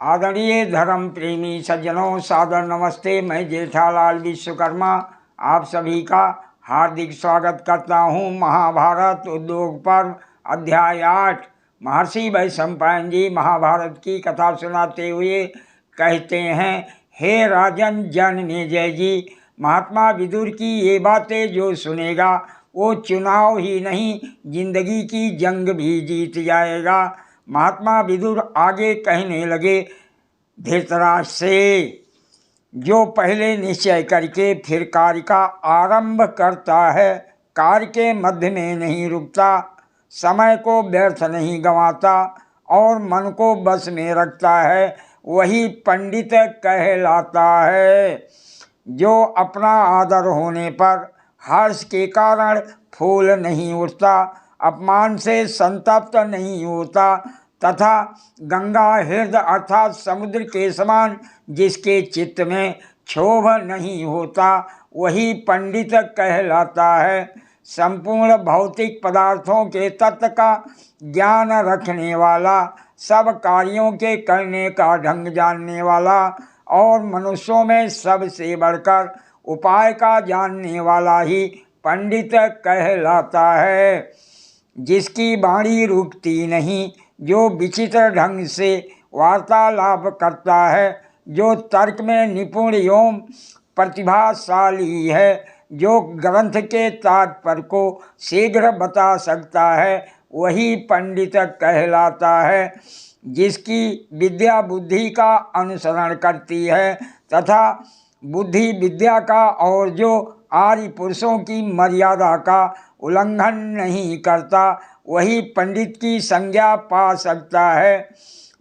आदरणीय धर्म प्रेमी सज्जनों, सादर नमस्ते। मैं जेठालाल विश्वकर्मा आप सभी का हार्दिक स्वागत करता हूँ। महाभारत उद्योग पर्व अध्याय 8 महर्षि वैशंपायन जी महाभारत की कथा सुनाते हुए कहते हैं, हे राजन जनमेजय जी, महात्मा विदुर की ये बातें जो सुनेगा वो चुनाव ही नहीं जिंदगी की जंग भी जीत जाएगा। महात्मा विदुर आगे कहने लगे, धृतराष्ट्र से जो पहले निश्चय करके फिर कार्य का आरंभ करता है, कार्य के मध्य में नहीं रुकता, समय को व्यर्थ नहीं गंवाता और मन को बस में रखता है, वही पंडित कहलाता है। जो अपना आदर होने पर हर्ष के कारण फूल नहीं उठता, अपमान से संतप्त नहीं होता तथा गंगा हृदय अर्थात समुद्र के समान जिसके चित्त में क्षोभ नहीं होता, वही पंडित कहलाता है। संपूर्ण भौतिक पदार्थों के तत्व का ज्ञान रखने वाला, सब कार्यों के करने का ढंग जानने वाला और मनुष्यों में सबसे बढ़कर उपाय का जानने वाला ही पंडित कहलाता है। जिसकी वाणी रुकती नहीं, जो विचित्र ढंग से वार्तालाप करता है, जो तर्क में निपुण एवं प्रतिभाशाली है, जो ग्रंथ के तात्पर्य को शीघ्र बता सकता है, वही पंडित कहलाता है। जिसकी विद्या बुद्धि का अनुसरण करती है तथा बुद्धि विद्या का और जो आर्य पुरुषों की मर्यादा का उल्लंघन नहीं करता, वही पंडित की संज्ञा पा सकता है।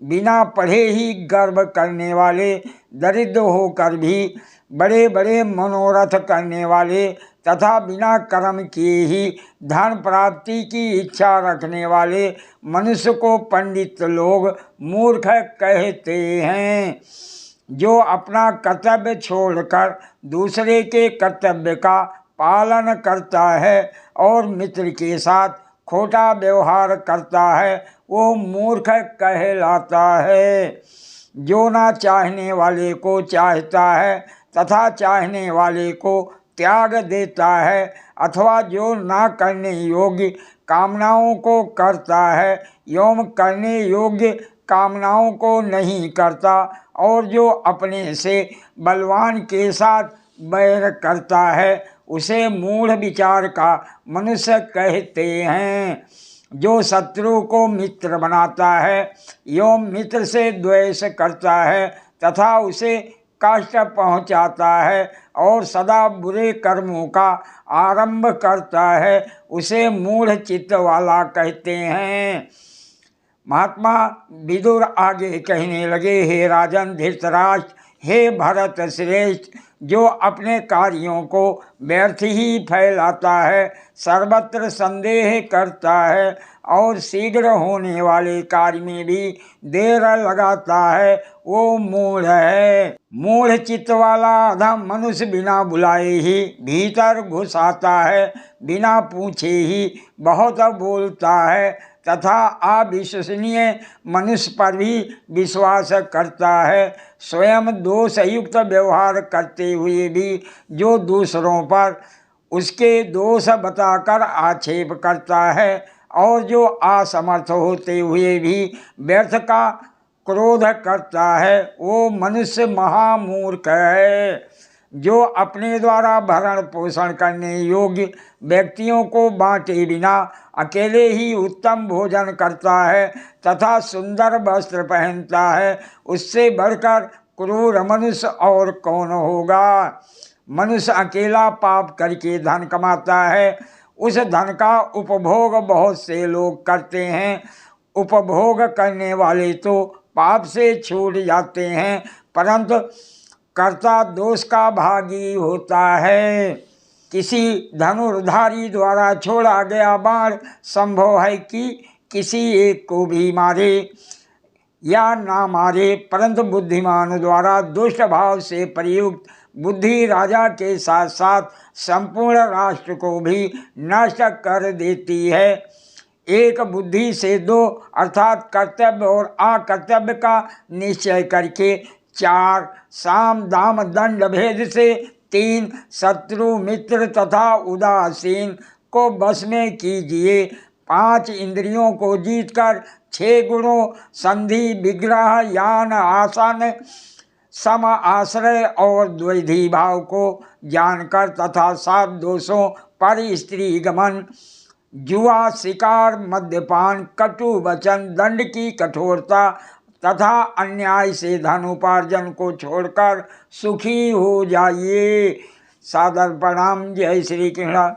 बिना पढ़े ही गर्व करने वाले, दरिद्र होकर भी बड़े बड़े मनोरथ करने वाले तथा बिना कर्म किए ही धन प्राप्ति की इच्छा रखने वाले मनुष्य को पंडित लोग मूर्ख कहते हैं। जो अपना कर्तव्य छोड़कर दूसरे के कर्तव्य का पालन करता है और मित्र के साथ खोटा व्यवहार करता है, वो मूर्ख कहलाता है। जो ना चाहने वाले को चाहता है तथा चाहने वाले को त्याग देता है, अथवा जो ना करने योग्य कामनाओं को करता है एवं करने योग्य कामनाओं को नहीं करता, और जो अपने से बलवान के साथ बैर करता है, उसे मूढ़ विचार का मनुष्य कहते हैं। जो शत्रु को मित्र बनाता है एवं मित्र से द्वेष करता है तथा उसे कष्ट पहुंचाता है और सदा बुरे कर्मों का आरंभ करता है, उसे मूढ़ चित्त वाला कहते हैं। महात्मा विदुर आगे कहने लगे, हे राजन धृतराष्ट्र, हे भरत श्रेष्ठ, जो अपने कार्यों को व्यर्थ ही फैलाता है, सर्वत्र संदेह करता है और शीघ्र होने वाले कार्य में भी देर लगाता है, वो मूढ़ है। मूढ़ चित्त वाला अधम मनुष्य बिना बुलाए ही भीतर घुस आता है, बिना पूछे ही बहुत बोलता है तथा अविश्वसनीय मनुष्य पर भी विश्वास करता है। स्वयं दोषयुक्त व्यवहार करते हुए भी जो दूसरों पर उसके दोष बताकर आक्षेप करता है और जो असमर्थ होते हुए भी व्यर्थ का क्रोध करता है, वो मनुष्य महामूर्ख है। जो अपने द्वारा भरण पोषण करने योग्य व्यक्तियों को बांटे बिना अकेले ही उत्तम भोजन करता है तथा सुंदर वस्त्र पहनता है, उससे बढ़कर क्रूर मनुष्य और कौन होगा। मनुष्य अकेला पाप करके धन कमाता है, उस धन का उपभोग बहुत से लोग करते हैं। उपभोग करने वाले तो पाप से छूट जाते हैं, परंतु कर्ता दोष का भागी होता है। किसी धनुर्धारी द्वारा छोड़ा गया बाण संभव है कि किसी एक को भी मारे या ना मारे, परंतु बुद्धिमान द्वारा दुष्ट भाव से प्रयुक्त बुद्धि राजा के साथ साथ संपूर्ण राष्ट्र को भी नष्ट कर देती है। एक बुद्धि से 2 अर्थात कर्तव्य और अकर्तव्य का निश्चय करके। 4 साम दाम दंड भेद से। 3 शत्रु मित्र तथा उदासीन को वश में कीजिए। 5 इंद्रियों को जीतकर 6 गुणों संधि विग्रह यान आसन सम आश्रय और द्वैधी भाव को जानकर तथा 7 दोषों पर स्त्री गमन, जुआ, शिकार, मद्यपान, कटु वचन, दंड की कठोरता तथा अन्याय से धन उपार्जन को छोड़कर सुखी हो जाइए। सादर प्रणाम। जय श्री कृष्ण।